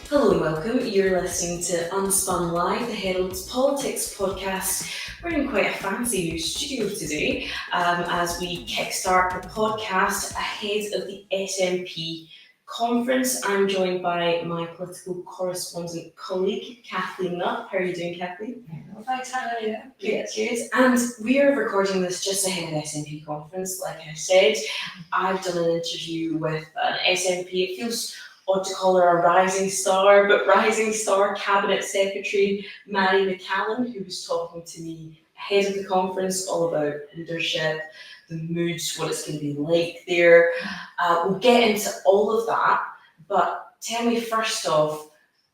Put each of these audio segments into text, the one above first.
Hello and welcome. You're listening to Unspun Live, the Herald's politics podcast. We're in quite a fancy new studio today as we kickstart the podcast ahead of the SNP conference. I'm joined by my political correspondent colleague, Kathleen Nutt. How are you doing, Kathleen? Well, thanks, how are you? Good. And we are recording this just ahead of SNP conference, like I said. I've done an interview with an SNP. It feels odd to call her a rising star, but rising star Cabinet Secretary Màiri McAllan, who was talking to me ahead of the conference all about leadership, the moods, what it's going to be like there. We'll get into all of that, but tell me first off,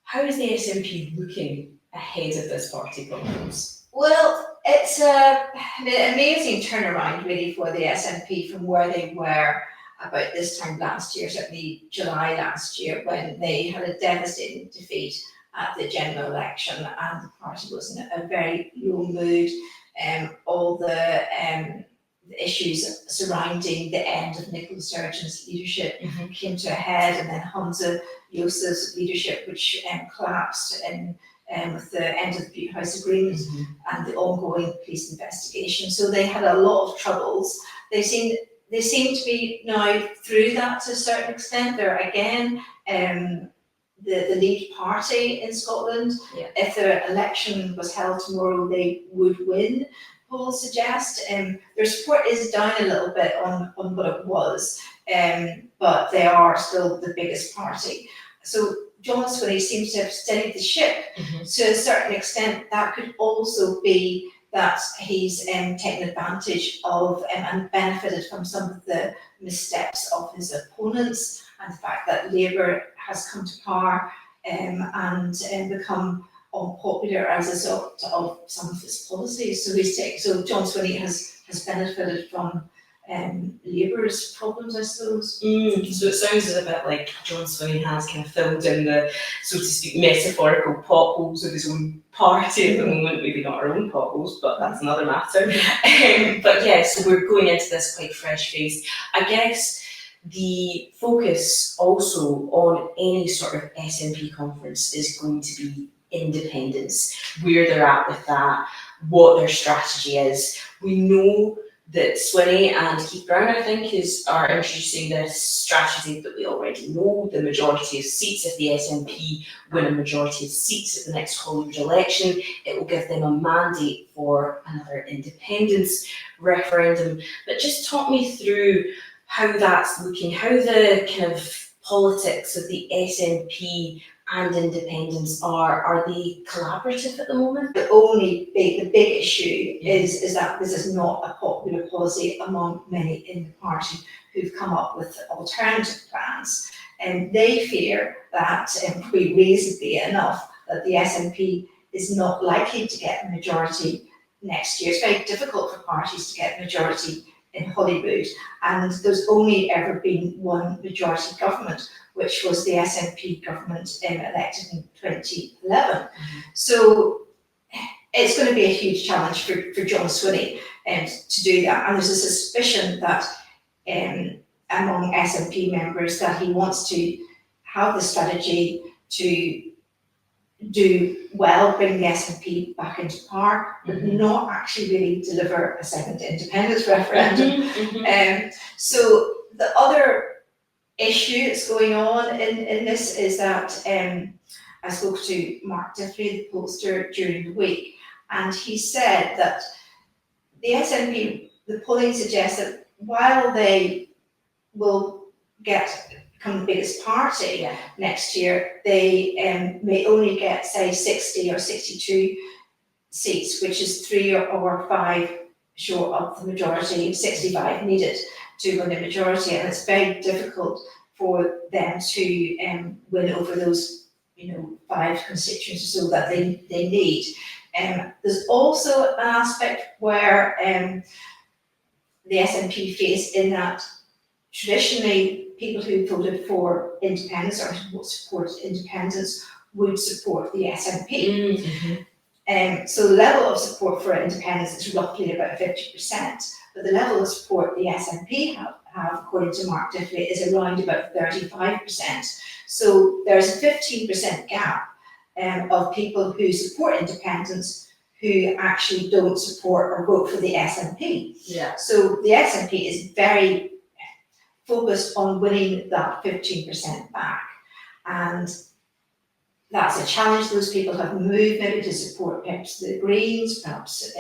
how is the SNP looking ahead of this party conference? Well, it's an amazing turnaround really for the SNP from where they were about this time last year, certainly July last year, when they had a devastating defeat at the general election and the party was in a very low mood. All the issues surrounding the end of Nicola Sturgeon's leadership came to a head, and then Humza Yousaf's leadership, which collapsed with the end of the Butte House Agreement and the ongoing police investigation. So they had a lot of troubles. They seem to be now through that to a certain extent. They're again the lead party in Scotland. Yeah. If the election was held tomorrow, they would win, polls suggest. Their support is down a little bit on what it was, but they are still the biggest party. So John Swinney seems to have steadied the ship to a certain extent. That could also be that he's taken advantage of and benefited from some of the missteps of his opponents, and the fact that Labour has come to power and become unpopular as a result of some of his policies. So John Swinney has benefited from Labour's problems, I suppose. So it sounds a bit like John Swinney has kind of filled in the, so to speak, metaphorical potholes of his own party at the moment. Maybe not our own potholes, but that's another matter. But yeah, so we're going into this quite fresh-faced. I guess the focus also on any sort of SNP conference is going to be independence, where they're at with that, what their strategy is. We know that Swinney and Keith Brown, I think, are introducing this strategy that we already know, the majority of seats. If the SNP win a majority of seats at the next Holyrood election, it will give them a mandate for another independence referendum. But just talk me through how that's looking, how the kind of politics of the SNP and independents are they collaborative at the moment? The big issue is that this is not a popular policy among many in the party who've come up with alternative plans. And they fear that, quite reasonably enough, that the SNP is not likely to get a majority next year. It's very difficult for parties to get a majority in Holyrood, and there's only ever been one majority government, which was the SNP government elected in 2011. So it's going to be a huge challenge for John Swinney to do that. And there's a suspicion that among SNP members that he wants to have the strategy to do well, bring the SNP back into power, but not actually really deliver a second independence referendum. So the other issue that's going on in this is that I spoke to Mark Diffley, the pollster, during the week, and he said that the SNP, the polling suggests that while they will become the biggest party next year, they may only get, say, 60 or 62 seats, which is 3 or 5 short of the majority, 65 needed to win a majority, and it's very difficult for them to win over those 5 constituencies so that they need. There's also an aspect where the SNP face in that traditionally people who voted for independence or who supported independence would support the SNP. So the level of support for independence is roughly about 50%, but the level of support the SNP have, according to Mark Diffley, is around about 35%. So there's a 15% gap of people who support independence who actually don't support or vote for the SNP. Yeah. So the SNP is very focused on winning that 15% back. And that's a challenge. Those people have moved maybe to support perhaps the Greens, perhaps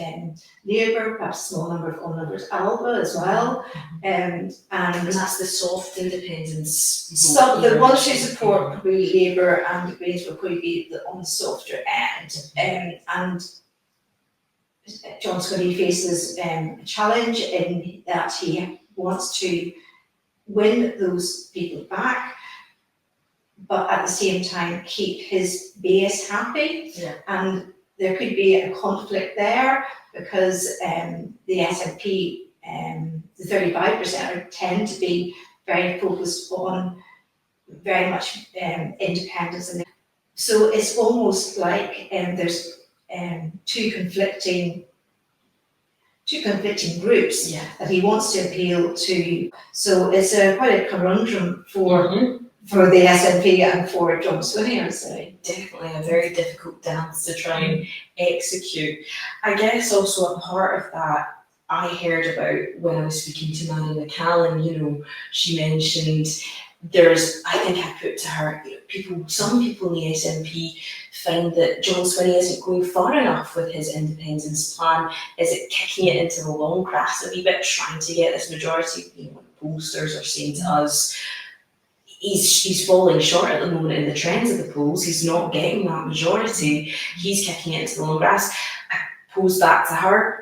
Labour, perhaps a small number of all numbers Alba as well. And that's the soft independence. So the ones who support probably Labour and the Greens will probably be on the softer end. And John Swinney faces a challenge in that he wants to win those people back, but at the same time keep his base happy. Yeah. And there could be a conflict there because the SNP, the 35% tend to be very focused on very much independence. And so it's almost like there's two conflicting groups that he wants to appeal to. So it's quite a conundrum for the SNP and for John Swinney, I would say. Definitely a very difficult dance to try and execute. I guess also a part of that I heard about when I was speaking to Mairi McAllan, she mentioned I think I put to her, some people in the SNP find that John Swinney isn't going far enough with his independence plan. Is it kicking it into the long grass a wee bit, trying to get this majority? Pollsters are saying to us, he's falling short at the moment in the trends of the polls. He's not getting that majority. He's kicking it into the long grass. I posed that to her.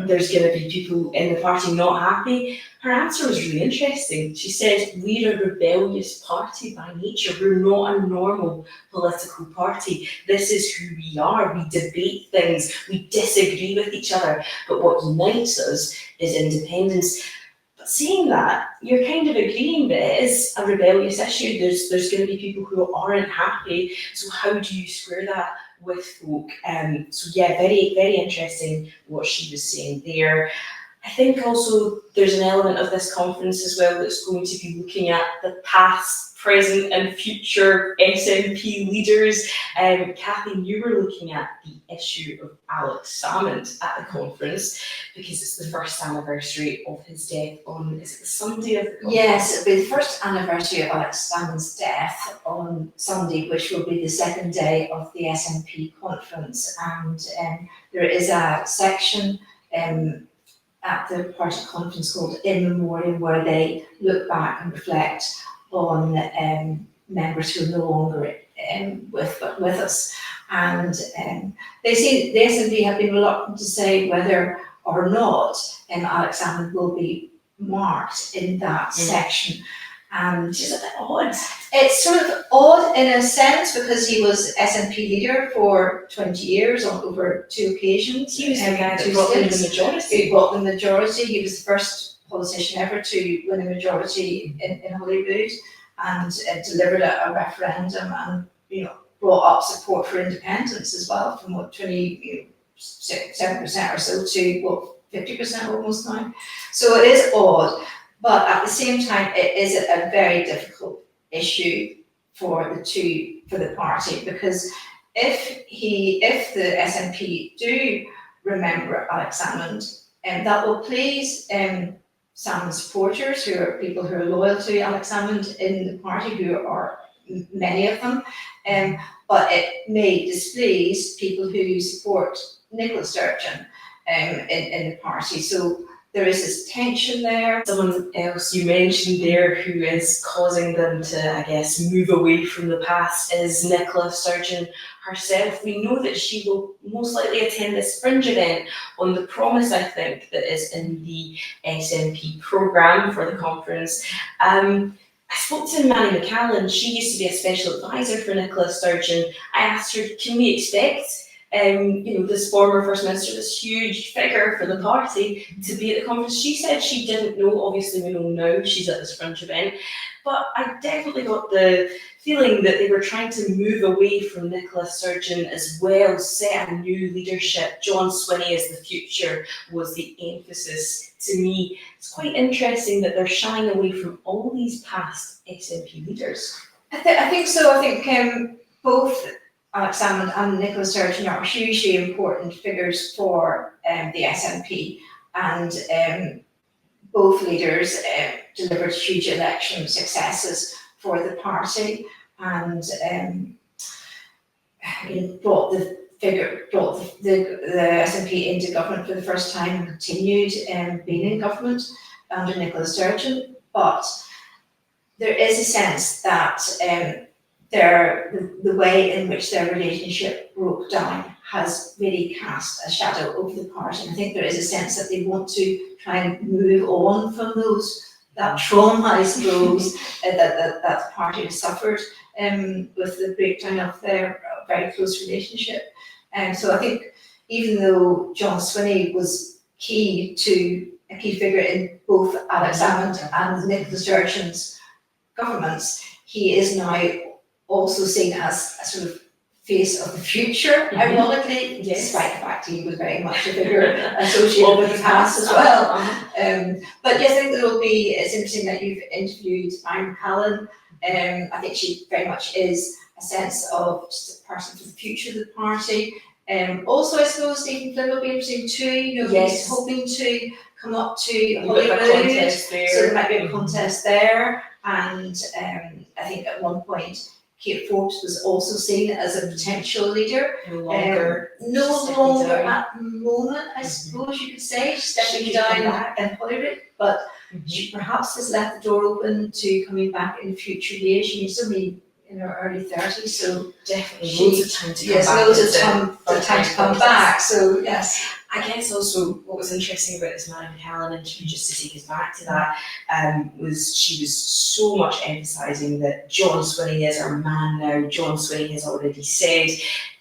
There's going to be people in the party not happy. Her answer was really interesting. She said, we're a rebellious party by nature. We're not a normal political party. This is who we are. We debate things. We disagree with each other. But what unites us is independence. But saying that, you're kind of agreeing that it is a rebellious issue. There's going to be people who aren't happy. So how do you square that with folk? So yeah, very, very interesting what she was saying there. I think also there's an element of this conference as well that's going to be looking at the past, present and future SNP leaders. Kathleen, you were looking at the issue of Alex Salmond at the conference because it's the first anniversary of his death on, is it the Sunday of the conference? Yes, it'll be the first anniversary of Alex Salmond's death on Sunday, which will be the second day of the SNP conference. And there is a section at the party conference called In Memoriam, where they look back and reflect on members who are no longer with us. And they say the SNP have been reluctant to say whether or not Alex Salmond will be marked in that section. And which is a bit odd. It's sort of odd in a sense because he was SNP leader for 20 years on over 2 occasions. He was the guy that brought in the majority. He brought the majority. He was the first politician ever to win a majority in Holyrood and delivered a referendum and brought up support for independence as well from 27% or so to 50% almost now. So it is odd. But at the same time, it is a very difficult issue for the party, because if the SNP do remember Alex Salmond, that will please Salmond supporters, who are people who are loyal to Alex Salmond in the party, who are many of them, but it may displease people who support Nicola Sturgeon in the party. So there is this tension there. Someone else you mentioned there who is causing them to, I guess, move away from the past is Nicola Sturgeon herself. We know that she will most likely attend this fringe event on the promise, I think, that is in the SNP programme for the conference. I spoke to Mairi McAllan. She used to be a special advisor for Nicola Sturgeon. I asked her, can we expect this former First Minister, this huge figure for the party, to be at the conference. She said she didn't know, obviously we know now she's at this Fringe event, but I definitely got the feeling that they were trying to move away from Nicola Sturgeon as well, set a new leadership. John Swinney as the future was the emphasis. To me, it's quite interesting that they're shying away from all these past SNP leaders. I think so. I think both Alex Salmond and Nicola Sturgeon are hugely important figures for the SNP, and both leaders delivered huge election successes for the party, and brought the SNP into government for the first time, and continued being in government under Nicola Sturgeon. But there is a sense that the way in which their relationship broke down has really cast a shadow over the party. And I think there is a sense that they want to try and move on from that trauma, I suppose, that the party has suffered with the breakdown of their very close relationship. So I think even though John Swinney was a key figure in both Alex Salmond and Nicola Sturgeon's governments, he is now also seen as a sort of face of the future, ironically, despite the fact he was very much a figure associated with the past as well. But yes, I think it's interesting that you've interviewed Mairi McAllan. I think she very much is a sense of just a person for the future of the party. Also, I suppose Stephen Flynn will be interesting too. He's hoping to come up to Hollywood, so there might be a contest there. And I think at one point, Kate Forbes was also seen as a potential leader. No longer at the moment, I suppose you could say. She's stepping down in Hollywood, but she perhaps has left the door open to coming back in future years. She's only in her early 30s, so definitely loads of time to come back. Loads of time to come back. So yes. I guess also what was interesting about this Mairi McAllan interview, just to take us back to that, was she was so much emphasising that John Swinney is our man now. John Swinney has already said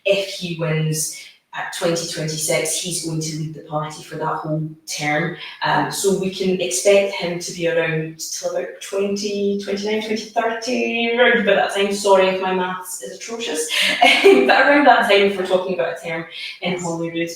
if he wins at 2026, he's going to lead the party for that whole term. So we can expect him to be around till about 2029, 2030, around about that time. Sorry if my maths is atrocious, but around that time if we're talking about a term in Hollywood.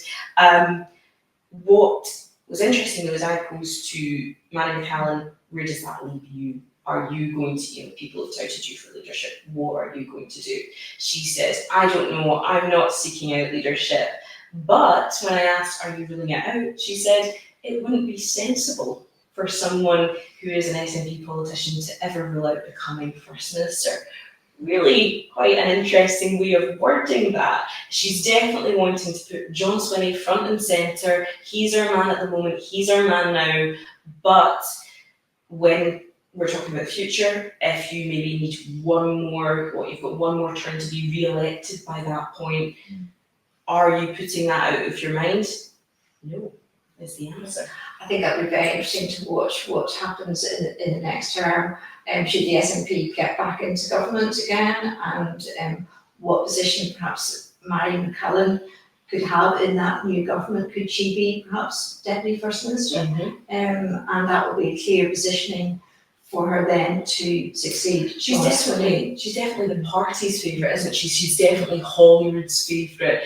What was interesting though is I posed to Mairi McAllan, where does that leave you? Are you going to, people have touted you for leadership, what are you going to do? She says, I don't know, I'm not seeking out leadership. But when I asked, are you ruling it out? She said, it wouldn't be sensible for someone who is an SNP politician to ever rule out becoming First Minister. Really quite an interesting way of wording that. She's definitely wanting to put John Swinney front and centre. He's our man at the moment, he's our man now. But when we're talking about the future, if you maybe need you've got one more term to be re-elected by that point, are you putting that out of your mind? No, is the answer. I think that would be very interesting to watch what happens in the next term. Should the SNP get back into government again, and what position perhaps Mairi McAllan could have in that new government? Could she be perhaps Deputy First Minister? And that would be a clear positioning for her then to succeed. She's definitely the party's favourite, isn't she? She's definitely Hollywood's favourite.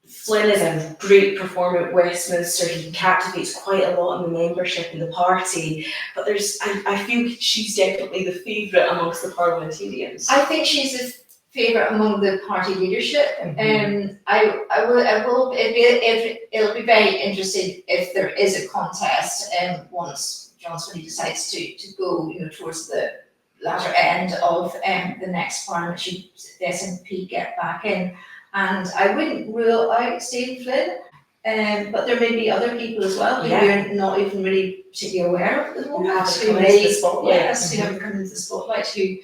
Flynn is a great performer at Westminster. He captivates quite a lot in the membership in the party. But I feel she's definitely the favourite amongst the parliamentarians. I think she's a favourite among the party leadership. It'll be very interesting if there is a contest once John Swinney decides to go, towards the latter end of the next parliament, should the SNP get back in. And I wouldn't rule out Stephen Flynn, but there may be other people as well who we're not even really particularly aware of at the moment. Who have come into the spotlight. Yes, who haven't come into the spotlight, who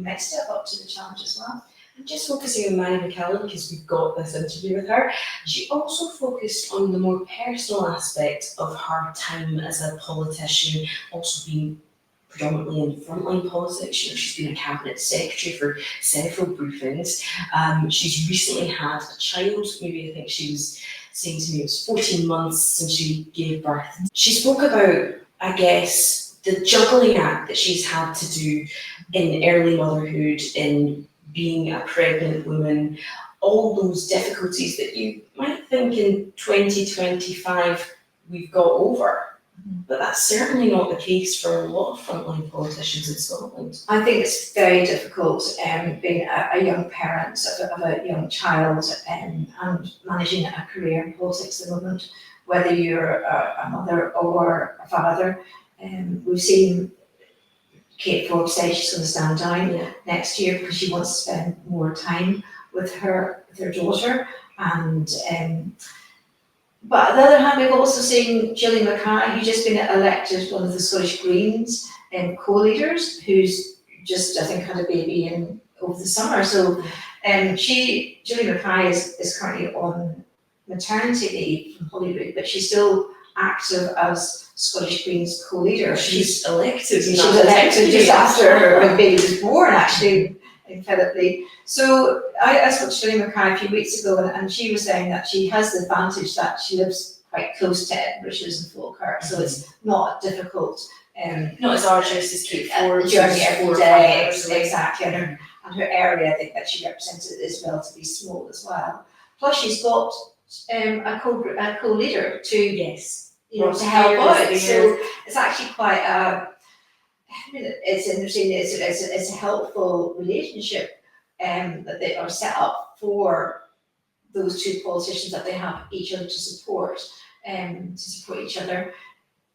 might step up to the challenge as well. And just focusing on Mairi McAllan, because we've got this interview with her, she also focused on the more personal aspect of her time as a politician, also being predominantly in frontline politics. You know, she's been a cabinet secretary for several briefings. She's recently had a child. Maybe I think she was saying to me it was 14 months since she gave birth. She spoke about, I guess, the juggling act that she's had to do in early motherhood, in being a pregnant woman, all those difficulties that you might think in 2025 we've got over. But that's certainly not the case for a lot of frontline politicians in Scotland. I think it's very difficult being a young parent of a young child and managing a career in politics at the moment, whether you're a mother or a father. We've seen Kate Forbes say she's going to stand down next year because she wants to spend more time with her daughter. And but on the other hand, we've also seen Gillian Mackay, who's just been elected one of the Scottish Greens co-leaders, who's just, I think, had a baby over the summer. So Gillian Mackay is currently on maternity leave from Holyrood, but she's still active as Scottish Greens co-leader. She's elected. She was elected just after her baby was born, actually, incredibly. So I spoke to Gillian Mackay a few weeks ago, and she was saying that she has the advantage that she lives quite close to Edinburgh, she lives in Falkirk, so it's not difficult. Not as arduous as Kate Forbes. Journey every day, exactly. And her area, I think, that she represented is relatively small as well. Plus, she's got a co-leader to to help out. So it's actually quite it's interesting. It's a helpful relationship that they are set up for those two politicians, that they have each other to support each other.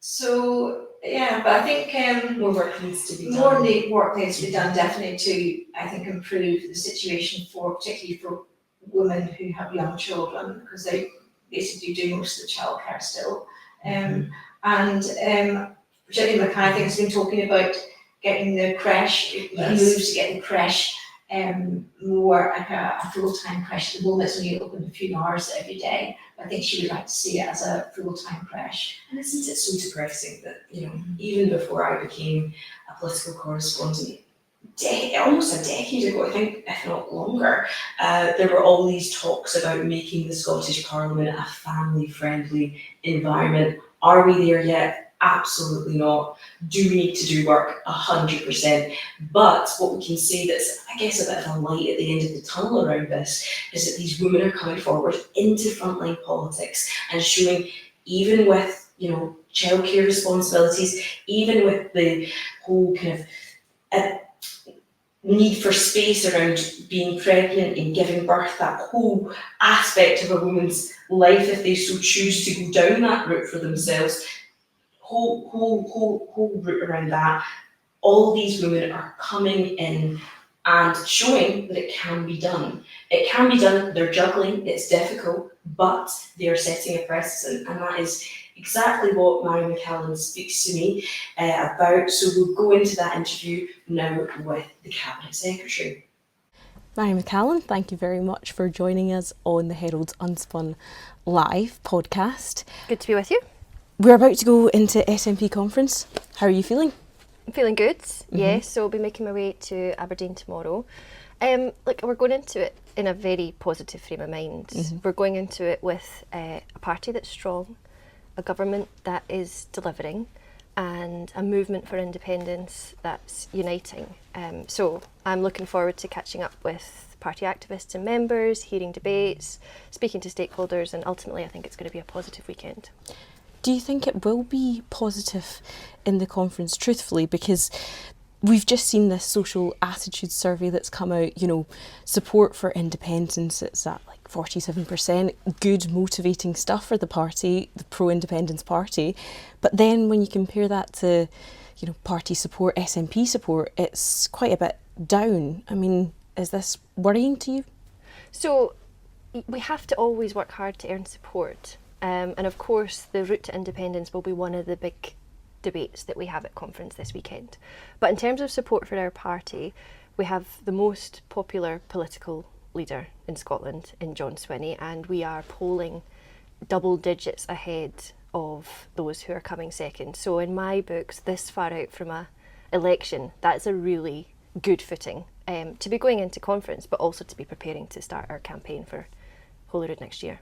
So but I think more work needs to be done. More work needs to be done, definitely, to, I think, improve the situation particularly for women who have young children, because they basically do most of the childcare still. Gillian Mackay, I think, has been talking about getting the creche, moves to getting the creche more like a full-time creche. At the moment it's only open a few hours every day. I think she would like to see it as a full-time creche. And isn't it so depressing that, even before I became a political correspondent, almost a decade ago, I think, if not longer, there were all these talks about making the Scottish Parliament a family-friendly environment. Are we there yet? Absolutely not. Do we need to do work? 100%. But what we can say that's, I guess, a bit of a light at the end of the tunnel around this is that these women are coming forward into frontline politics and showing, even with, childcare responsibilities, even with the whole kind of need for space around being pregnant and giving birth, that whole aspect of a woman's life, if they so choose to go down that route for themselves, whole route around that. All these women are coming in and showing that it can be done. It can be done. They're juggling. It's difficult, but they are setting a precedent, and that is exactly what Mairi McAllan speaks to me about. So we'll go into that interview now with the Cabinet Secretary. Mairi McAllan, thank you very much for joining us on the Herald's Unspun Live podcast. Good to be with you. We're about to go into SNP conference. How are you feeling? I'm feeling good, yes. So I'll be making my way to Aberdeen tomorrow. We're going into it in a very positive frame of mind. We're going into it with a party that's strong, a government that is delivering, and a movement for independence that's uniting. So I'm looking forward to catching up with party activists and members, hearing debates, speaking to stakeholders, and ultimately I think it's going to be a positive weekend. Do you think it will be positive in the conference, truthfully? Because we've just seen this social attitude survey that's come out, support for independence, it's at like 47%, good motivating stuff for the party, the pro-independence party. But then when you compare that to, party support, SNP support, it's quite a bit down. I mean, is this worrying to you? So we have to always work hard to earn support. And of course, the route to independence will be one of the big debates that we have at conference this weekend. But in terms of support for our party, we have the most popular political leader in Scotland in John Swinney, and we are polling double digits ahead of those who are coming second. So in my books, this far out from a election, that's a really good footing to be going into conference, but also to be preparing to start our campaign for Holyrood next year.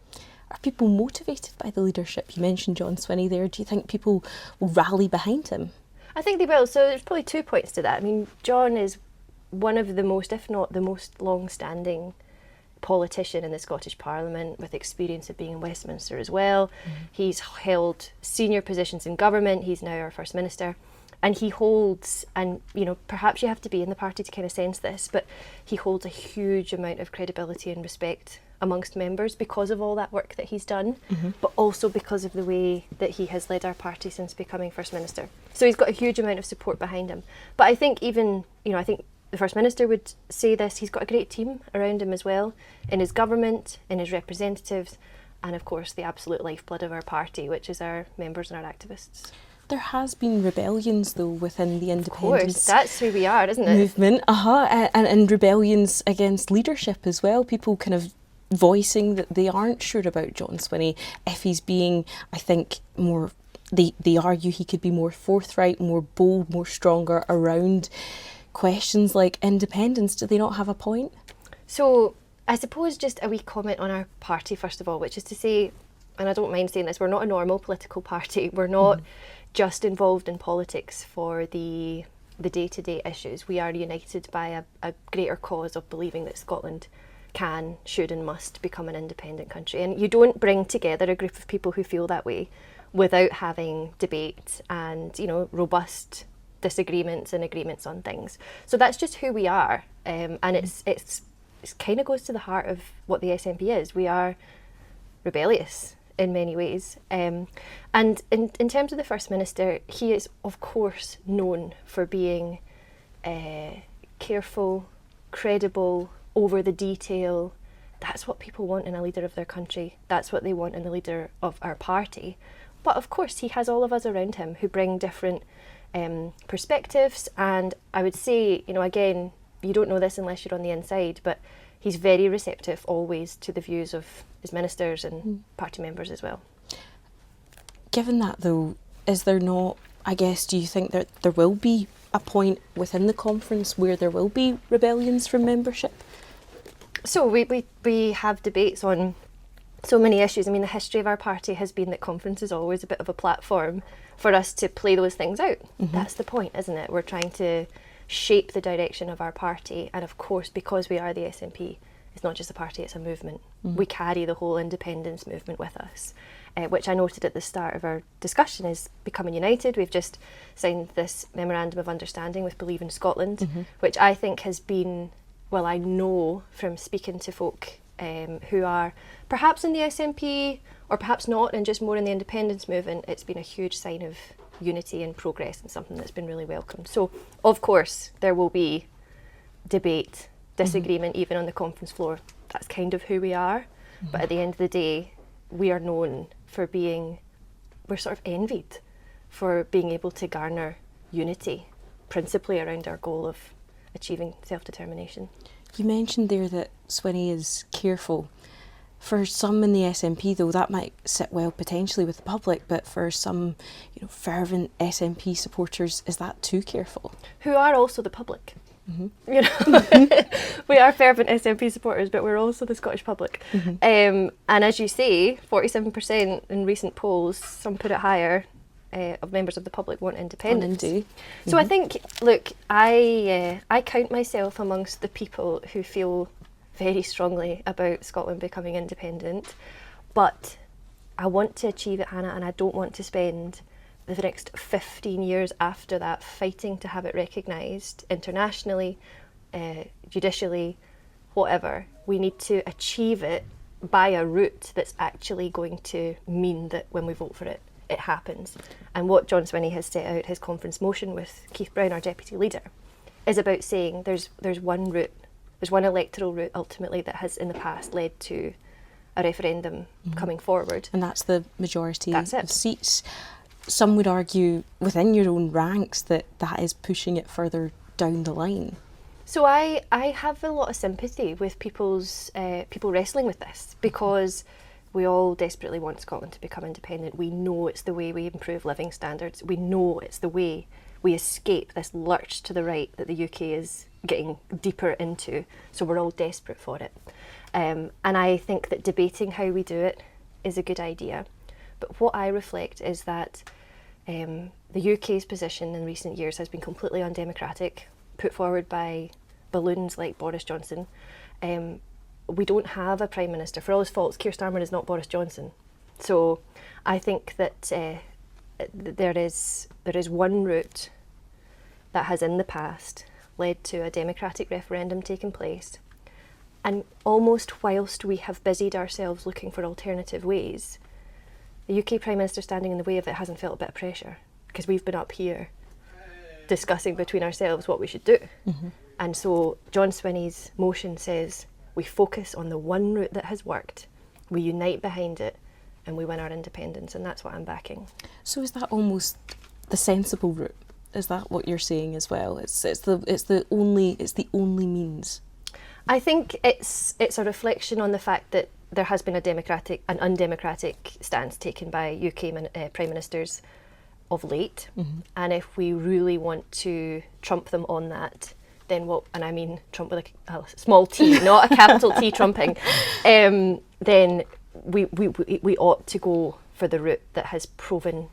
Are people motivated by the leadership? You mentioned John Swinney there. Do you think people will rally behind him? I think they will. So there's probably 2 points to that. I mean, John is one of the most, if not the most long-standing politician in the Scottish Parliament, with experience of being in Westminster as well. He's held senior positions in government. He's now our First Minister. And he holds, and you know, perhaps you have to be in the party to kind of sense this, but he holds a huge amount of credibility and respect amongst members because of all that work that he's done, but also because of the way that he has led our party since becoming First Minister. So he's got a huge amount of support behind him. But I think even, you know, I think the First Minister would say this, he's got a great team around him as well, in his government, in his representatives, and of course the absolute lifeblood of our party, which is our members and our activists. There has been rebellions, though, within the Of course, independence that's who we are, isn't it? movement, and rebellions against leadership as well. People kind of voicing that they aren't sure about John Swinney, if he's being, I think, more, they argue he could be more forthright, more bold, more stronger around questions like independence. Do they not have a point? So I suppose just a wee comment on our party, first of all, which is to say, and I don't mind saying this, we're not a normal political party. We're not just involved in politics for the day-to-day issues. We are united by a greater cause of believing that Scotland can, should and must become an independent country. And you don't bring together a group of people who feel that way without having debate and, you know, robust disagreements and agreements on things. So that's just who we are. And it kind of goes to the heart of what the SNP is. We are rebellious in many ways. And in terms of the First Minister, he is of course known for being careful, credible, over the detail. That's what people want in a leader of their country. That's what they want in the leader of our party. But of course he has all of us around him who bring different perspectives, and I would say, you know, again, you don't know this unless you're on the inside, but he's very receptive always to the views of his ministers and party members as well. Given that, though, is there not, I guess, do you think that there will be a point within the conference where there will be rebellions from membership? So we have debates on so many issues. I mean, the history of our party has been that conference is always a bit of a platform for us to play those things out. That's the point, isn't it? We're trying to shape the direction of our party, and of course, because we are the SNP, it's not just a party, it's a movement. We carry the whole independence movement with us, which I noted at the start of our discussion is becoming united. We've just signed this memorandum of understanding with Believe in Scotland, which I think has been, well, I know from speaking to folk who are perhaps in the SNP or perhaps not, and just more in the independence movement, it's been a huge sign of unity and progress and something that's been really welcomed. So, of course, there will be debate, disagreement, even on the conference floor. That's kind of who we are. But at the end of the day, we are known for being, we're sort of envied for being able to garner unity, principally around our goal of achieving self-determination. You mentioned there that Swinney is careful. For some in the SNP, though, that might sit well potentially with the public, but for some, you know, fervent SNP supporters, is that too careful? Who are also the public. You know, we are fervent SNP supporters, but we're also the Scottish public. And as you say, 47% in recent polls, some put it higher, of members of the public want independence. So I think, look, I count myself amongst the people who feel very strongly about Scotland becoming independent, but I want to achieve it, Hannah, and I don't want to spend the next 15 years after that fighting to have it recognised internationally, judicially, whatever. We need to achieve it by a route that's actually going to mean that when we vote for it, it happens. And what John Swinney has set out, his conference motion with Keith Brown, our deputy leader, is about saying there's one route, there's one electoral route ultimately that has in the past led to a referendum coming forward. And that's the majority of it. seats. Some would argue within your own ranks that that is pushing it further down the line. So I have a lot of sympathy with people wrestling with this, because we all desperately want Scotland to become independent. We know it's the way we improve living standards. We know it's the way we escape this lurch to the right that the UK is getting deeper into. So we're all desperate for it. And I think that debating how we do it is a good idea. But what I reflect is that the UK's position in recent years has been completely undemocratic, put forward by balloons like Boris Johnson. We don't have a Prime Minister. For all his faults, Keir Starmer is not Boris Johnson. So I think that there is one route that has in the past led to a democratic referendum taking place. And almost whilst we have busied ourselves looking for alternative ways, the UK Prime Minister standing in the way of it hasn't felt a bit of pressure, because we've been up here discussing between ourselves what we should do. Mm-hmm. And so John Swinney's motion says we focus on the one route that has worked, we unite behind it, and we win our independence, and that's what I'm backing. So is that almost the sensible route? Is that what you're saying as well? It's the only means. I think it's a reflection on the fact that there has been an undemocratic stance taken by UK Prime Ministers of late, Mm-hmm. and if we really want to trump them on that, then what, and I mean trump with a small t, not a capital T trumping, then we ought to go for the route that has proven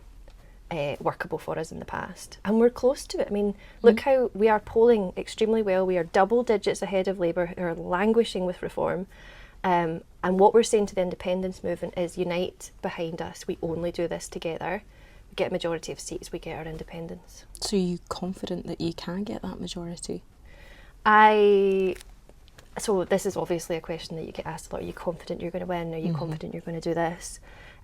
workable for us in the past. And we're close to it. I mean, look how we are polling extremely well. We are double digits ahead of Labour, who are languishing with reform. And what we're saying to the independence movement is unite behind us. We only do this together. We get a majority of seats, we get our independence. So are you confident that you can get that majority? So this is obviously a question that you get asked a lot. Are you confident you're going to win? Are you confident you're going to do this?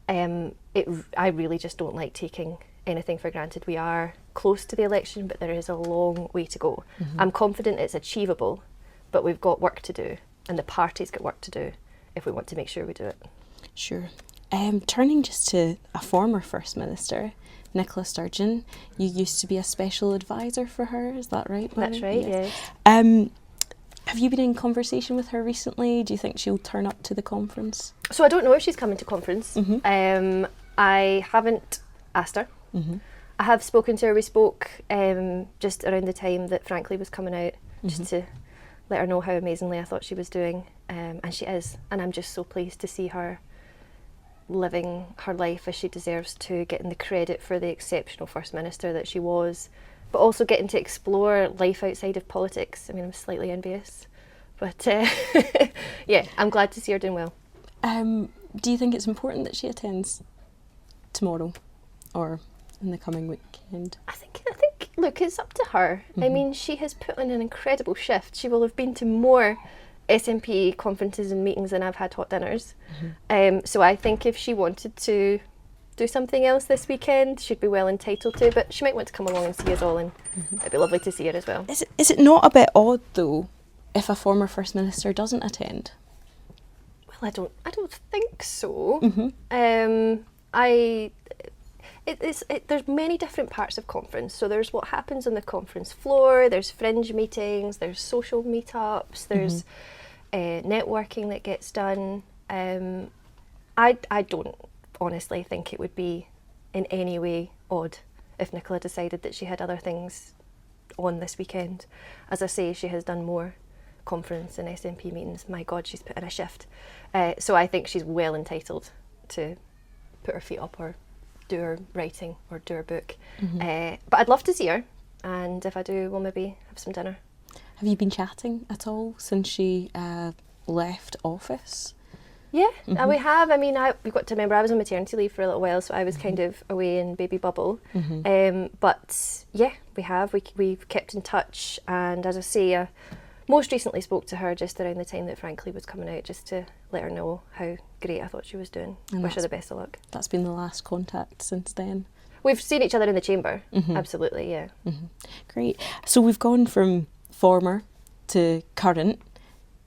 I really just don't like taking anything for granted. We are close to the election, but there is a long way to go. Mm-hmm. I'm confident it's achievable, but we've got work to do, and the party's got work to do if we want to make sure we do it. Sure. Turning just to a former First Minister, Nicola Sturgeon, you used to be a special advisor for her, is that right, Mairi? That's right, yes. Have you been in conversation with her recently? Do you think she'll turn up to the conference? So I don't know if she's coming to conference. Mm-hmm. I haven't asked her. Mm-hmm. I have spoken to her. We spoke just around the time that Frankly was coming out, just to let her know how amazingly I thought she was doing. And she is. And I'm just so pleased to see her living her life as she deserves to, getting the credit for the exceptional First Minister that she was, but also getting to explore life outside of politics. I mean, I'm slightly envious. But yeah, I'm glad to see her doing well. Do you think it's important that she attends tomorrow or in the coming weekend? I think look, it's up to her. I mean, she has put in an incredible shift. She will have been to more SNP conferences and meetings than I've had hot dinners. So I think if she wanted to do something else this weekend, she'd be well entitled to, but she might want to come along and see us all, and it'd be lovely to see her as well. Is it not a bit odd though if a former First Minister doesn't attend? Well, I don't think so. Mm-hmm. There's many different parts of conference. So there's what happens on the conference floor, there's fringe meetings, there's social meetups, there's networking that gets done. I don't honestly think it would be in any way odd if Nicola decided that she had other things on this weekend. As I say, she has done more conference and SNP meetings. My God, she's put in a shift. So I think she's well entitled to put her feet up or do her writing or do her book. But I'd love to see her, and if I do, we'll maybe have some dinner. Have you been chatting at all since she left office? Yeah, we have. I mean, we've got to remember I was on maternity leave for a little while, so I was kind of away in baby bubble. But yeah, we have. We've kept in touch, and as I say, most recently spoke to her just around the time that Frankly was coming out, just to let her know how great I thought she was doing. And wish her the best of luck. That's been the last contact since then? We've seen each other in the chamber, absolutely, yeah. Great. So we've gone from former to current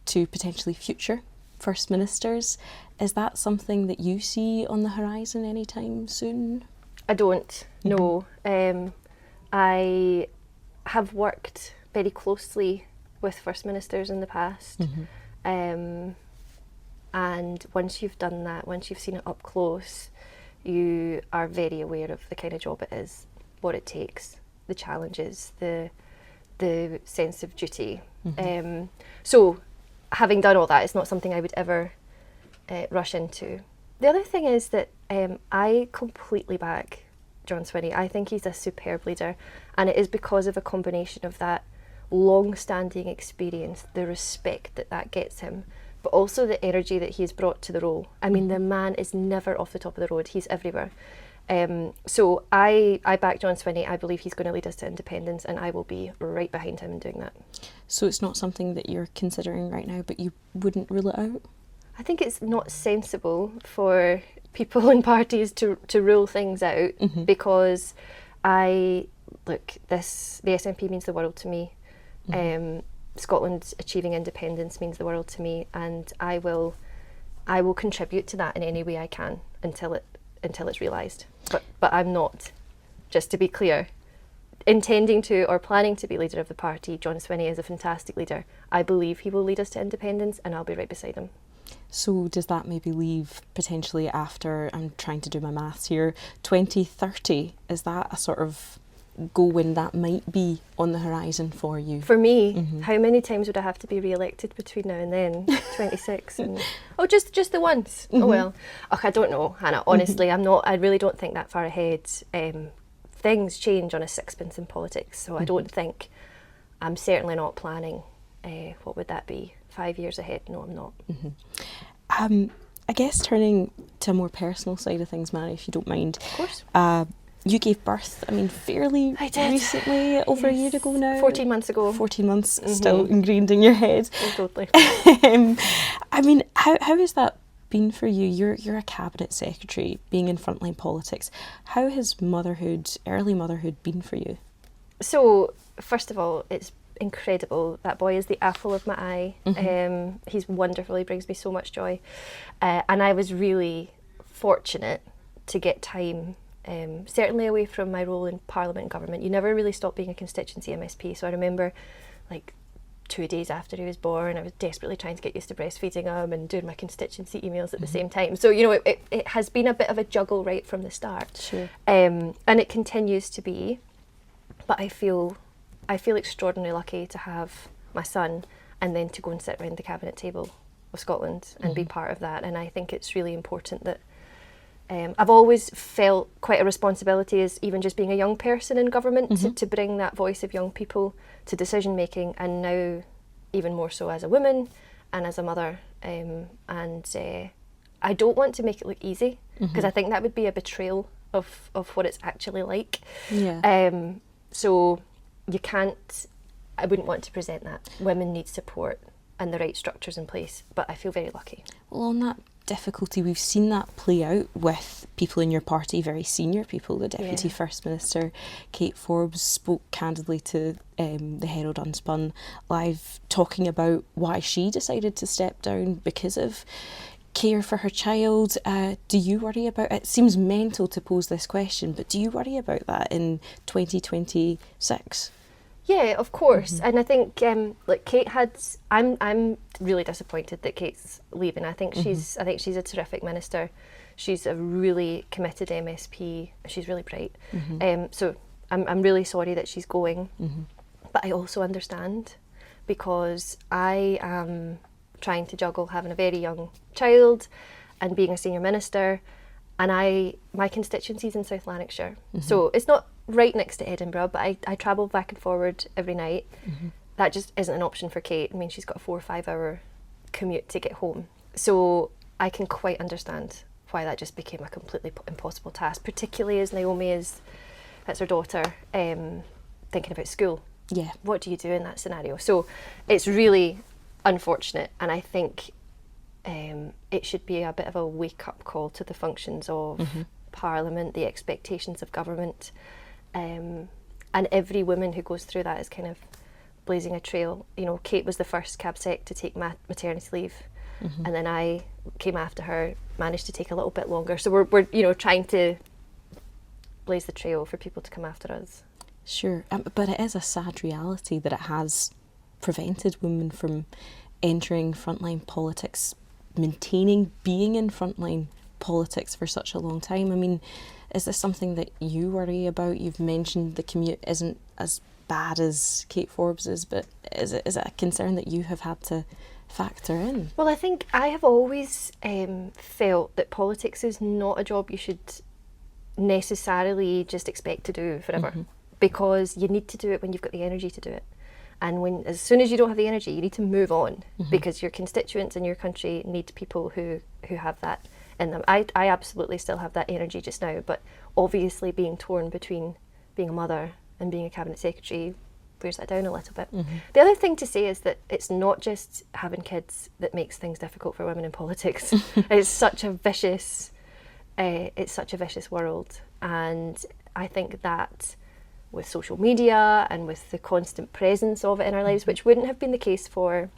to potentially future First Ministers. Is that something that you see on the horizon anytime soon? I don't, no. I have worked very closely with First Ministers in the past. And once you've done that, once you've seen it up close, you are very aware of the kind of job it is, what it takes, the challenges, the sense of duty. So having done all that, it's not something I would ever rush into. The other thing is that I completely back John Swinney. I think he's a superb leader, and it is because of a combination of that long-standing experience, the respect that gets him, but also the energy that he's brought to the role. I mean, the man is never off the top of the road. He's everywhere. So I back John Swinney. I believe he's going to lead us to independence, and I will be right behind him in doing that. So it's not something that you're considering right now, but you wouldn't rule it out? I think it's not sensible for people in parties to rule things out, because the SNP means the world to me. Scotland achieving independence means the world to me, and I will contribute to that in any way I can until it's realised. But I'm not, just to be clear, intending to or planning to be leader of the party. John Swinney is a fantastic leader. I believe he will lead us to independence, and I'll be right beside him. So does that maybe leave potentially after, I'm trying to do my maths here, 2030? Is that a sort of goal when that might be on the horizon for you? For me, how many times would I have to be re-elected between now and then? 26 and just the once. Oh well. I don't know, Hannah. Honestly, I really don't think that far ahead. Things change on a sixpence in politics, so I don't think, I'm certainly not planning, what would that be, 5 years ahead? No, I'm not. I guess turning to a more personal side of things, Mairi, if you don't mind. Of course. You gave birth, fairly recently, over a year ago now? 14 months ago. 14 months, still ingrained in your head. Oh, totally. How has that been for you? You're a cabinet secretary, being in frontline politics. How has early motherhood been for you? So, first of all, it's incredible. That boy is the apple of my eye. He's wonderful. He brings me so much joy. And I was really fortunate to get time, certainly away from my role in Parliament and government. You never really stop being a constituency MSP. So I remember, 2 days after he was born, I was desperately trying to get used to breastfeeding him and doing my constituency emails at the same time. So, it has been a bit of a juggle right from the start. Sure. And it continues to be. But I feel extraordinarily lucky to have my son and then to go and sit around the cabinet table of Scotland and be part of that. And I think it's really important that I've always felt quite a responsibility as even just being a young person in government to bring that voice of young people to decision making, and now even more so as a woman and as a mother. I don't want to make it look easy, because I think that would be a betrayal of what it's actually like. Yeah. So I wouldn't want to present that. Women need support and the right structures in place, but I feel very lucky. Well, on that difficulty, we've seen that play out with people in your party, very senior people. The Deputy First Minister, Kate Forbes, spoke candidly to the Herald Unspun Live, talking about why she decided to step down because of care for her child. Do you worry about it? It seems mental to pose this question, but do you worry about that in 2026? Yeah, of course. And I think Kate I'm really disappointed that Kate's leaving. I think she's a terrific minister. She's a really committed MSP. She's really bright. So I'm really sorry that she's going. But I also understand, because I am trying to juggle having a very young child and being a senior minister, and my constituency's in South Lanarkshire. So it's not right next to Edinburgh, but I travel back and forward every night. That just isn't an option for Kate. I mean, she's got a 4 or 5 hour commute to get home. So I can quite understand why that just became a completely impossible task, particularly as Naomi that's her daughter, thinking about school. Yeah. What do you do in that scenario? So it's really unfortunate, and I think it should be a bit of a wake-up call to the functions of Parliament, the expectations of government, and every woman who goes through that is kind of blazing a trail. Kate was the first cab sec to take maternity leave, and then I came after her, managed to take a little bit longer. So we're trying to blaze the trail for people to come after us. Sure, but it is a sad reality that it has prevented women from entering frontline politics, maintaining being in frontline politics for such a long time. I mean, Is this something that you worry about? You've mentioned the commute isn't as bad as Kate Forbes's, but is it a concern that you have had to factor in? Well, I think I have always felt that politics is not a job you should necessarily just expect to do forever, because you need to do it when you've got the energy to do it. And as soon as you don't have the energy, you need to move on, because your constituents in your country need people who have that in them. I absolutely still have that energy just now, but obviously being torn between being a mother and being a cabinet secretary wears that down a little bit. The other thing to say is that it's not just having kids that makes things difficult for women in politics. It's such a vicious world, and I think that with social media and with the constant presence of it in our lives, which wouldn't have been the case for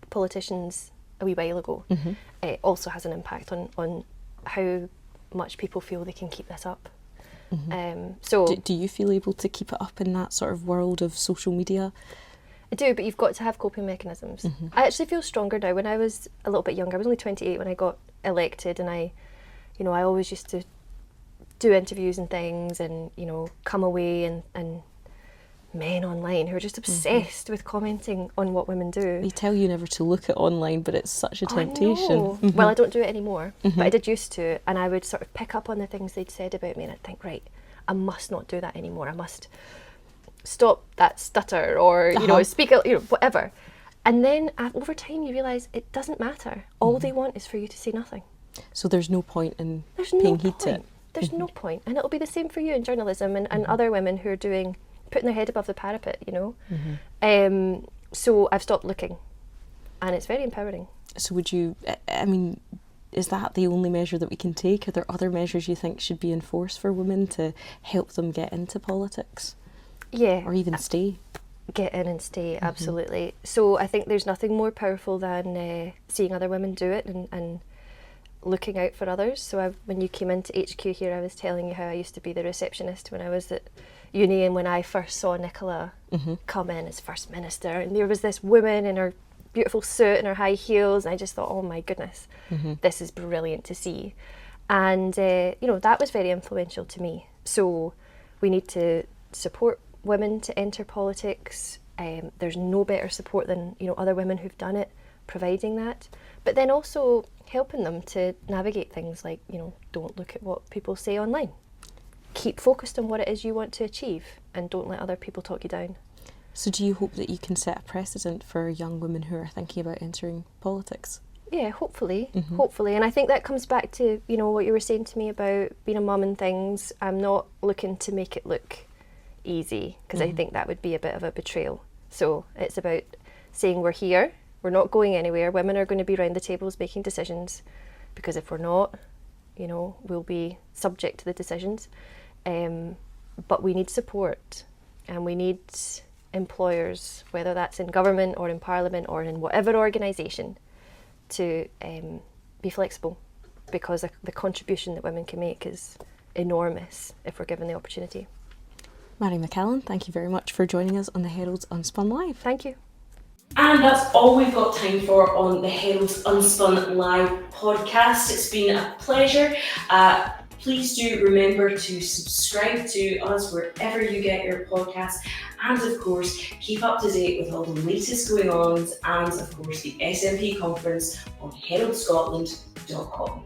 politicians a wee while ago, it also has an impact on how much people feel they can keep this up. So do you feel able to keep it up in that sort of world of social media? I do, but you've got to have coping mechanisms. I actually feel stronger now. When I was a little bit younger, I was only 28 when I got elected, and I always used to do interviews and things, and come away and men online who are just obsessed with commenting on what women do. They tell you never to look at online, but it's such a temptation. I know. Well, I don't do it anymore, but I did used to, and I would sort of pick up on the things they'd said about me, and I'd think, right, I must not do that anymore. I must stop that stutter, or speak out, whatever. And then over time you realise it doesn't matter. All they want is for you to say nothing. So there's no point in paying heed to it. There's no point. And it'll be the same for you in journalism and other women who are putting their head above the parapet, So I've stopped looking, and it's very empowering. So is that the only measure that we can take? Are there other measures you think should be enforced for women to help them get into politics? Yeah. Or even stay? Get in and stay, absolutely. So I think there's nothing more powerful than seeing other women do it and looking out for others. So when you came into HQ here, I was telling you how I used to be the receptionist when I was at uni, and when I first saw Nicola come in as First Minister, and there was this woman in her beautiful suit and her high heels, and I just thought, oh my goodness, this is brilliant to see. And that was very influential to me. So we need to support women to enter politics. There's no better support than other women who've done it, providing that, but then also helping them to navigate things like don't look at what people say online. Keep focused on what it is you want to achieve, and don't let other people talk you down. So do you hope that you can set a precedent for young women who are thinking about entering politics? Yeah, hopefully. And I think that comes back to what you were saying to me about being a mum and things. I'm not looking to make it look easy, because I think that would be a bit of a betrayal. So it's about saying we're here, we're not going anywhere, women are going to be around the tables making decisions, because if we're not, we'll be subject to the decisions. But we need support, and we need employers, whether that's in government or in parliament or in whatever organisation, to be flexible, because the contribution that women can make is enormous if we're given the opportunity. Mairi McAllan, thank you very much for joining us on the Herald's Unspun Live. Thank you. And that's all we've got time for on the Herald's Unspun Live podcast. It's been a pleasure. Please do remember to subscribe to us wherever you get your podcasts, and of course keep up to date with all the latest going on, and of course the SNP conference on heraldscotland.com.